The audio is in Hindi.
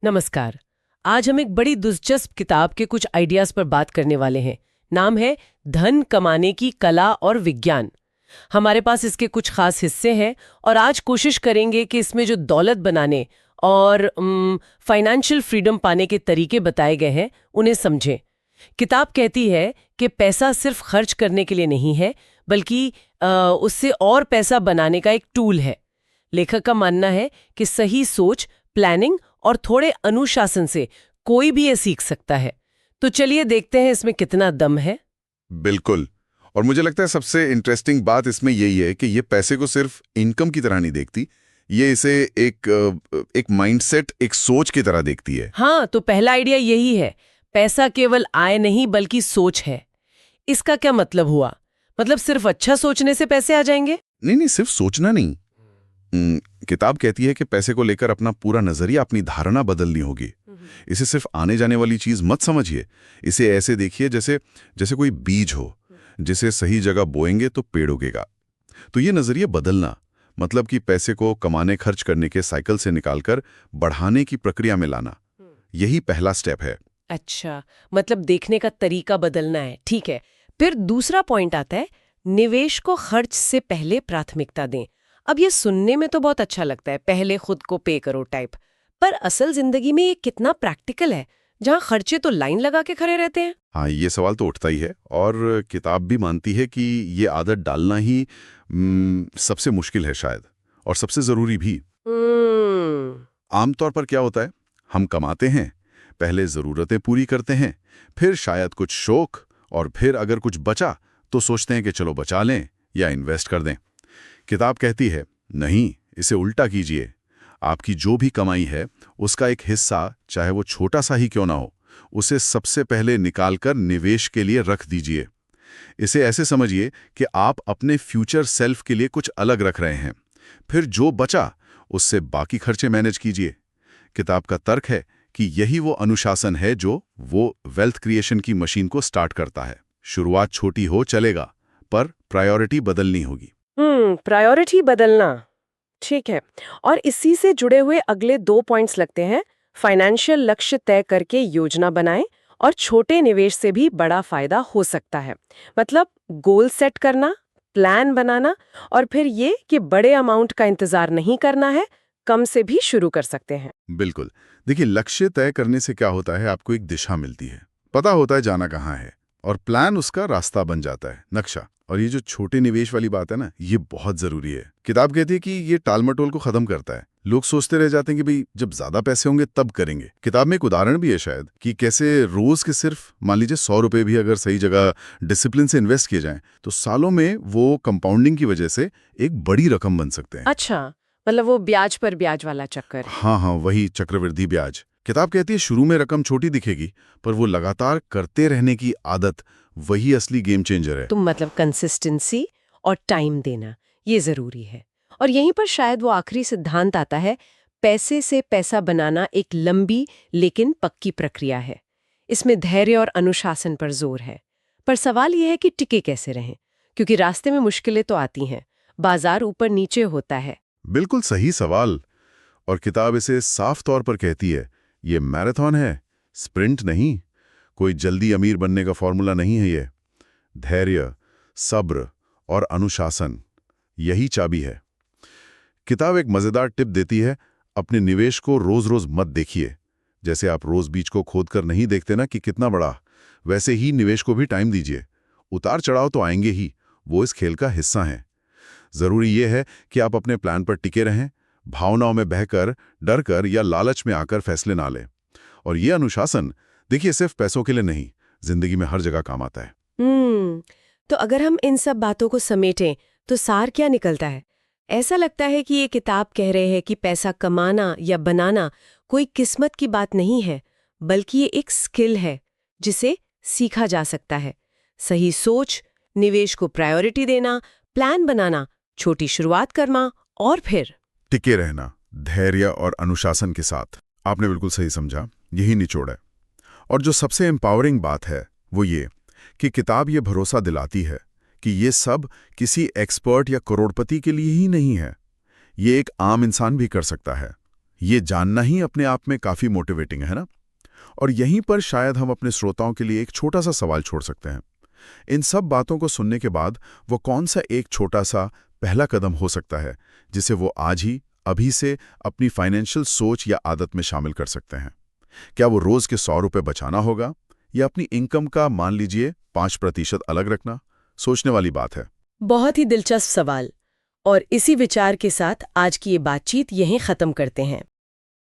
नमस्कार। आज हम एक बड़ी दिलचस्प किताब के कुछ आइडियाज पर बात करने वाले हैं। नाम है धन कमाने की कला और विज्ञान। हमारे पास इसके कुछ खास हिस्से हैं और आज कोशिश करेंगे कि इसमें जो दौलत बनाने और फाइनेंशियल फ्रीडम पाने के तरीके बताए गए हैं उन्हें समझें। किताब कहती है कि पैसा सिर्फ खर्च करने के लिए नहीं है, बल्कि उससे और पैसा बनाने का एक टूल है। लेखक का मानना है कि सही सोच, प्लानिंग और थोड़े अनुशासन से कोई भी ये सीख सकता है। तो चलिए देखते हैं इसमें कितना दम है। बिल्कुल। और मुझे लगता है सबसे इंटरेस्टिंग बात इसमें यही है कि ये पैसे को सिर्फ इनकम की तरह नहीं देखती, ये इसे एक माइंडसेट, एक सोच की तरह देखती है। हाँ, तो पहला आइडिया यही है, पैसा केवल आय नहीं बल्कि सोच है। इसका क्या मतलब हुआ? मतलब सिर्फ अच्छा सोचने से पैसे आ जाएंगे? नहीं, सिर्फ सोचना नहीं। किताब कहती है कि पैसे को लेकर अपना पूरा नजरिया, अपनी धारणा बदलनी होगी। इसे सिर्फ आने जाने वाली चीज मत समझिए। इसे ऐसे देखिए जैसे कोई बीज हो, जिसे सही जगह बोएंगे तो पेड़ उगेगा। तो ये नजरिया बदलना मतलब कि पैसे को कमाने खर्च करने के साइकिल से निकालकर बढ़ाने की प्रक्रिया में लाना, यही पहला स्टेप है। अच्छा, मतलब देखने का तरीका बदलना है। ठीक है। फिर दूसरा पॉइंट आता है, निवेश को खर्च से पहले प्राथमिकता दें। अब ये सुनने में तो बहुत अच्छा लगता है, पहले खुद को पे करो टाइप। पर असल जिंदगी में ये कितना प्रैक्टिकल है, जहाँ खर्चे तो लाइन लगा के खड़े रहते हैं। हाँ, ये सवाल तो उठता ही है। और किताब भी मानती है कि ये आदत डालना ही सबसे मुश्किल है शायद, और सबसे जरूरी भी। आमतौर पर क्या होता है, हम कमाते हैं, पहले जरूरतें पूरी करते हैं, फिर शायद कुछ शौक, और फिर अगर कुछ बचा तो सोचते हैं कि चलो बचा लें या इन्वेस्ट कर दें। किताब कहती है नहीं, इसे उल्टा कीजिए। आपकी जो भी कमाई है उसका एक हिस्सा, चाहे वो छोटा सा ही क्यों ना हो, उसे सबसे पहले निकालकर निवेश के लिए रख दीजिए। इसे ऐसे समझिए कि आप अपने फ्यूचर सेल्फ के लिए कुछ अलग रख रहे हैं, फिर जो बचा उससे बाकी खर्चे मैनेज कीजिए। किताब का तर्क है कि यही वो अनुशासन है जो वो वेल्थ क्रिएशन की मशीन को स्टार्ट करता है। शुरुआत छोटी हो चलेगा, पर प्रायोरिटी बदलनी होगी। प्रायोरिटी बदलना, ठीक है। और इसी से जुड़े हुए अगले 2 पॉइंट्स लगते हैं। फाइनेंशियल लक्ष्य तय करके योजना बनाएं, और छोटे निवेश से भी बड़ा फायदा हो सकता है। मतलब गोल सेट करना, प्लान बनाना, और फिर ये कि बड़े अमाउंट का इंतजार नहीं करना है, कम से भी शुरू कर सकते हैं। बिल्कुल। देखिए, लक्ष्य तय करने से क्या होता है, आपको एक दिशा मिलती है, पता होता है जाना कहाँ है, और प्लान उसका रास्ता बन जाता है, नक्शा। और ये जो छोटे निवेश वाली बात है ना, ये बहुत जरूरी है। किताब कहती है कि ये टालमटोल को खत्म करता है। लोग सोचते रह जाते हैं कि भाई जब ज्यादा पैसे होंगे तब करेंगे। किताब में एक उदाहरण भी है शायद, कि कैसे रोज के सिर्फ मान लीजिए 100 रुपए भी अगर सही जगह डिसिप्लिन से इन्वेस्ट किए जाएं तो सालों में वो कंपाउंडिंग की वजह से एक बड़ी रकम बन सकते हैं। अच्छा, मतलब वो ब्याज पर ब्याज वाला चक्कर। हाँ, वही चक्रवृद्धि ब्याज। किताब कहती है शुरू में रकम छोटी दिखेगी, पर वो लगातार करते रहने की आदत वही असली गेम चेंजर है। तो मतलब कंसिस्टेंसी और टाइम देना, ये जरूरी है। और यहीं पर शायद वो आखिरी सिद्धांत आता है, पैसे से पैसा बनाना एक लंबी लेकिन पक्की प्रक्रिया है। इसमें धैर्य और अनुशासन पर जोर है। पर सवाल यह है कि टिके कैसे रहें, क्योंकि रास्ते में मुश्किलें तो आती हैं, बाजार ऊपर नीचे होता है। बिल्कुल सही सवाल। और किताब इसे साफ तौर पर कहती है, ये मैराथन है, स्प्रिंट नहीं। कोई जल्दी अमीर बनने का फॉर्मूला नहीं है ये। धैर्य, सब्र और अनुशासन, यही चाबी है। किताब एक मजेदार टिप देती है, अपने निवेश को रोज रोज मत देखिए। जैसे आप रोज बीज को खोदकर नहीं देखते ना कि कितना बड़ा, वैसे ही निवेश को भी टाइम दीजिए। उतार चढ़ाव तो आएंगे ही, वो इस खेल का हिस्सा हैं। जरूरी ये है कि आप अपने प्लान पर टिके रहें, भावनाओं में बहकर, डरकर या लालच में आकर फैसले ना लें। और ये अनुशासन, देखिए, सिर्फ पैसों के लिए नहीं, जिंदगी में हर जगह काम आता है। तो अगर हम इन सब बातों को समेटें तो सार क्या निकलता है? ऐसा लगता है कि ये किताब कह रहे हैं कि पैसा कमाना या बनाना कोई किस्मत की बात नहीं है, बल्कि ये एक स्किल है जिसे सीखा जा सकता है। सही सोच, निवेश को प्रायोरिटी देना, प्लान बनाना, छोटी शुरुआत करना, और फिर टिके रहना, धैर्य और अनुशासन के साथ। आपने बिल्कुल सही समझा, यही निचोड़ है। और जो सबसे एम्पावरिंग बात है वो ये कि किताब ये भरोसा दिलाती है कि ये सब किसी एक्सपर्ट या करोड़पति के लिए ही नहीं है, ये एक आम इंसान भी कर सकता है। ये जानना ही अपने आप में काफ़ी मोटिवेटिंग है ना। और यहीं पर शायद हम अपने श्रोताओं के लिए एक छोटा सा सवाल छोड़ सकते हैं। इन सब बातों को सुनने के बाद वो कौन सा एक छोटा सा पहला कदम हो सकता है जिसे वो आज ही अभी से अपनी फाइनेंशियल सोच या आदत में शामिल कर सकते हैं? क्या वो रोज के 100 रुपये बचाना होगा या अपनी इनकम का मान लीजिए 5% अलग रखना? सोचने वाली बात है। बहुत ही दिलचस्प सवाल। और इसी विचार के साथ आज की ये बातचीत यहीं खत्म करते हैं।